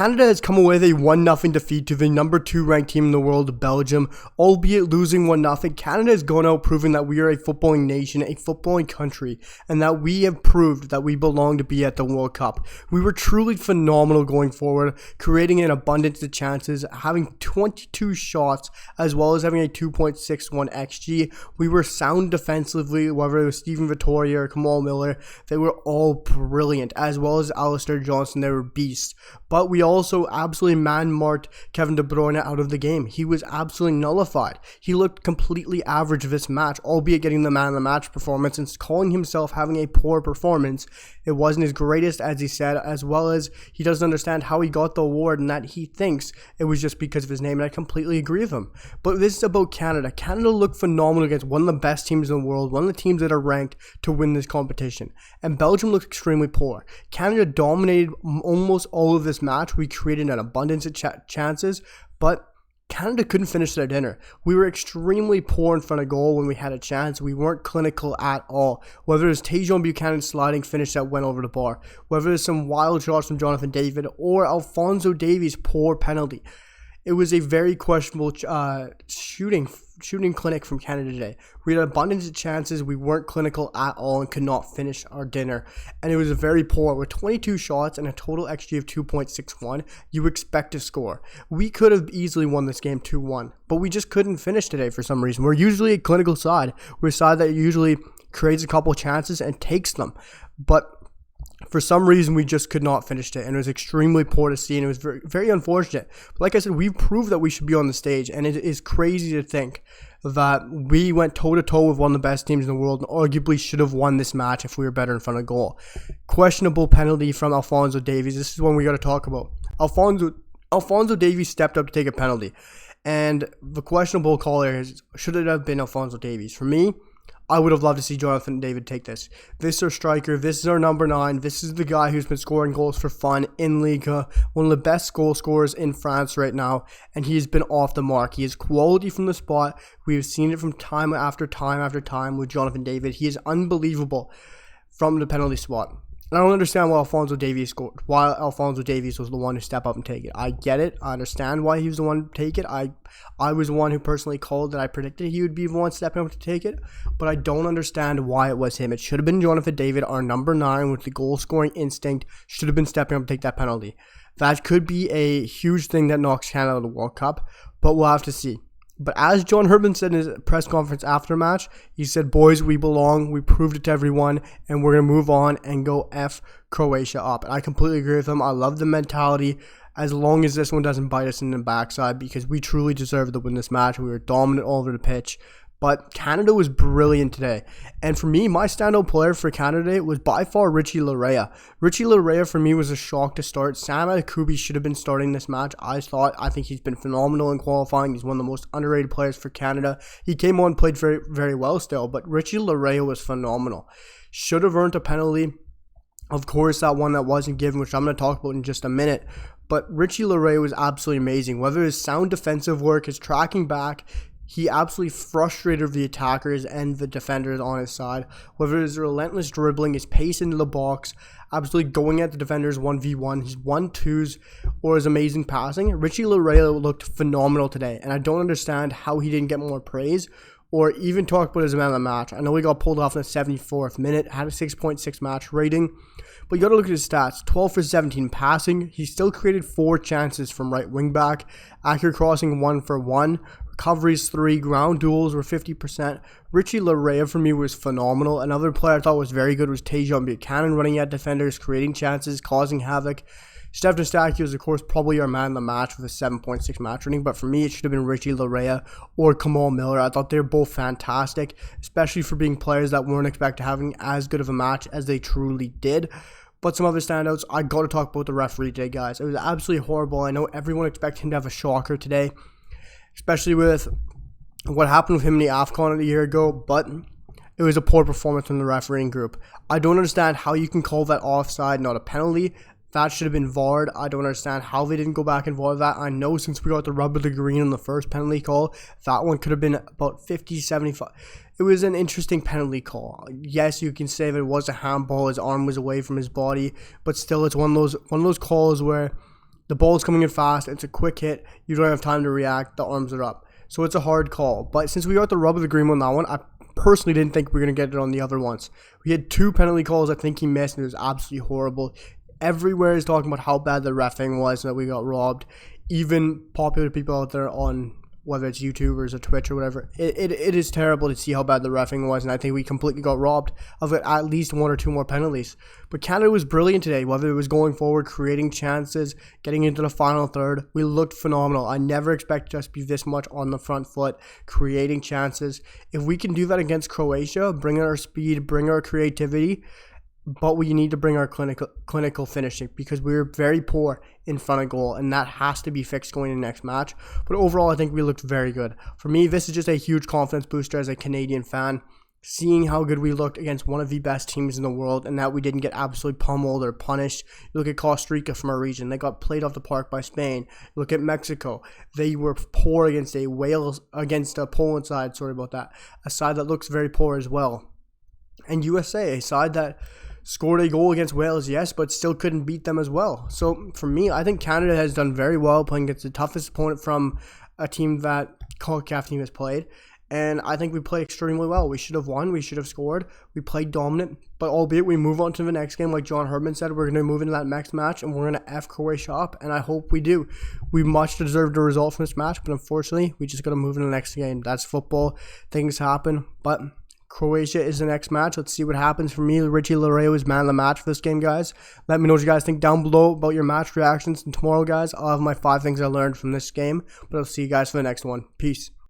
Canada has come away with a 1-0 defeat to the number 2 ranked team in the world, Belgium. Albeit losing 1-0, Canada has gone out proving that we are a footballing nation, a footballing country, and that we have proved that we belong to be at the World Cup. We were truly phenomenal going forward, creating an abundance of chances, having 22 shots, as well as having a 2.61 XG. We were sound defensively, whether it was Stephen Vittoria or Kamal Miller. They were all brilliant, as well as Alistair Johnson. They were beasts. But we also absolutely man-marked Kevin De Bruyne out of the game. He was absolutely nullified. He looked completely average this match, albeit getting the man of the match performance and calling himself having a poor performance. It wasn't his greatest, as he said, as well as he doesn't understand how he got the award and that he thinks it was just because of his name, and I completely agree with him. But this is about Canada. Canada looked phenomenal against one of the best teams in the world, one of the teams that are ranked to win this competition. And Belgium looked extremely poor. Canada dominated almost all of this match. We created an abundance of chances, but Canada couldn't finish their dinner. We were extremely poor in front of goal when we had a chance. We weren't clinical at all. Whether it was Tajon Buchanan's sliding finish that went over the bar, whether it was some wild shots from Jonathan David, or Alphonso Davies' poor penalty. It was a very questionable shooting clinic from Canada today. We had abundance of chances. We weren't clinical at all and could not finish our dinner. And it was very poor. With 22 shots and a total XG of 2.61, you expect to score. We could have easily won this game 2-1, but we just couldn't finish today for some reason. We're usually a clinical side. We're a side that usually creates a couple chances and takes them. But for some reason, we just could not finish it, and it was extremely poor to see, and it was very, very unfortunate. But like I said, we've proved that we should be on the stage, and it is crazy to think that we went toe-to-toe with one of the best teams in the world and arguably should have won this match if we were better in front of goal. Questionable penalty from Alphonso Davies. This is one we got to talk about. Alphonso Davies stepped up to take a penalty, and the questionable call there is, should it have been Alphonso Davies? For me, I would have loved to see Jonathan David take this. This is our striker. This is our number 9. This is the guy who's been scoring goals for fun in Liga. One of the best goal scorers in France right now. And he's been off the mark. He has quality from the spot. We've seen it from time after time after time with Jonathan David. He is unbelievable from the penalty spot. And I don't understand why Alphonso Davies scored. Why Alphonso Davies was the one who stepped up and take it. I get it. I understand why he was the one to take it. I was the one who personally called that I predicted he would be the one stepping up to take it. But I don't understand why it was him. It should have been Jonathan David, our number 9 with the goal scoring instinct. Should have been stepping up to take that penalty. That could be a huge thing that knocks Canada out of the World Cup. But we'll have to see. But as John Herdman said in his press conference after match, he said, boys, we belong, we proved it to everyone, and we're going to move on and go F Croatia up. And I completely agree with him. I love the mentality, as long as this one doesn't bite us in the backside, because we truly deserved to win this match. We were dominant all over the pitch. But Canada was brilliant today. And for me, my standout player for Canada was by far Richie Laryea. Richie Laryea for me was a shock to start. Sam Adekubi should have been starting this match. I think he's been phenomenal in qualifying. He's one of the most underrated players for Canada. He came on and played very, very well still. But Richie Laryea was phenomenal. Should have earned a penalty. Of course, that one that wasn't given, which I'm going to talk about in just a minute. But Richie Laryea was absolutely amazing. Whether his sound defensive work, his tracking back, he absolutely frustrated the attackers and the defenders on his side. Whether his relentless dribbling, his pace into the box, absolutely going at the defenders 1v1, his 1-2s, or his amazing passing, Richie Laryea looked phenomenal today. And I don't understand how he didn't get more praise or even talk about his man of the match. I know he got pulled off in the 74th minute, had a 6.6 match rating. But you got to look at his stats. 12 for 17 passing. He still created 4 chances from right wing back. Accurate crossing 1 for 1. Recoveries 3. Ground duels were 50%. Richie Laryea for me was phenomenal. Another player I thought was very good was Tajon Buchanan, running at defenders, creating chances, causing havoc. Eustaquio is, of course, probably our man of the match with a 7.6 match rating, but for me, it should have been Richie Laryea or Kamal Miller. I thought they were both fantastic, especially for being players that weren't expected having as good of a match as they truly did. But some other standouts, I got to talk about the referee today, guys. It was absolutely horrible. I know everyone expected him to have a shocker today, especially with what happened with him in the AFCON a year ago, but it was a poor performance from the refereeing group. I don't understand how you can call that offside, not a penalty. That should have been VAR'd. I don't understand how they didn't go back and VAR that. I know since we got the rub of the green on the first penalty call, that one could have been about 50, 75. It was an interesting penalty call. Yes, you can say that it was a handball. His arm was away from his body, but still, it's one of those calls where The ball's coming in fast. It's a quick hit. You don't have time to react. The arms are up. So it's a hard call. But since we got the rub of the green on that one, I personally didn't think we were going to get it on the other ones. We had 2 penalty calls I think he missed, and it was absolutely horrible. Everywhere is talking about how bad the reffing was and that we got robbed. Even popular people out there on, whether it's YouTubers or Twitch or whatever, it is terrible to see how bad the reffing was, and I think we completely got robbed of at least 1 or 2 more penalties. But Canada was brilliant today, whether it was going forward, creating chances, getting into the final third. We looked phenomenal. I never expected us to be this much on the front foot, creating chances. If we can do that against Croatia, bring our speed, bring our creativity, but we need to bring our clinical finishing, because we were very poor in front of goal, and that has to be fixed going into the next match. But overall, I think we looked very good. For me, this is just a huge confidence booster as a Canadian fan, seeing how good we looked against one of the best teams in the world, and that we didn't get absolutely pummeled or punished. You look at Costa Rica from our region, they got played off the park by Spain. You look at Mexico, they were poor against a Poland side, a side that looks very poor as well. And USA, a side that scored a goal against Wales, yes, but still couldn't beat them as well. So for me, I think Canada has done very well playing against the toughest opponent from a team that CONCACAF team has played. And I think we played extremely well. We should have won. We should have scored. We played dominant. But albeit we move on to the next game, like John Herdman said, we're going to move into that next match and we're going to F Croatia up. And I hope we do. We much deserved a result from this match, but unfortunately, we just got to move into the next game. That's football. Things happen. But Croatia is the next match. Let's see what happens. For me, Richie Laryea was man of the match for this game, guys. Let me know what you guys think down below about your match reactions. And tomorrow, guys, I'll have my 5 things I learned from this game. But I'll see you guys for the next one. Peace.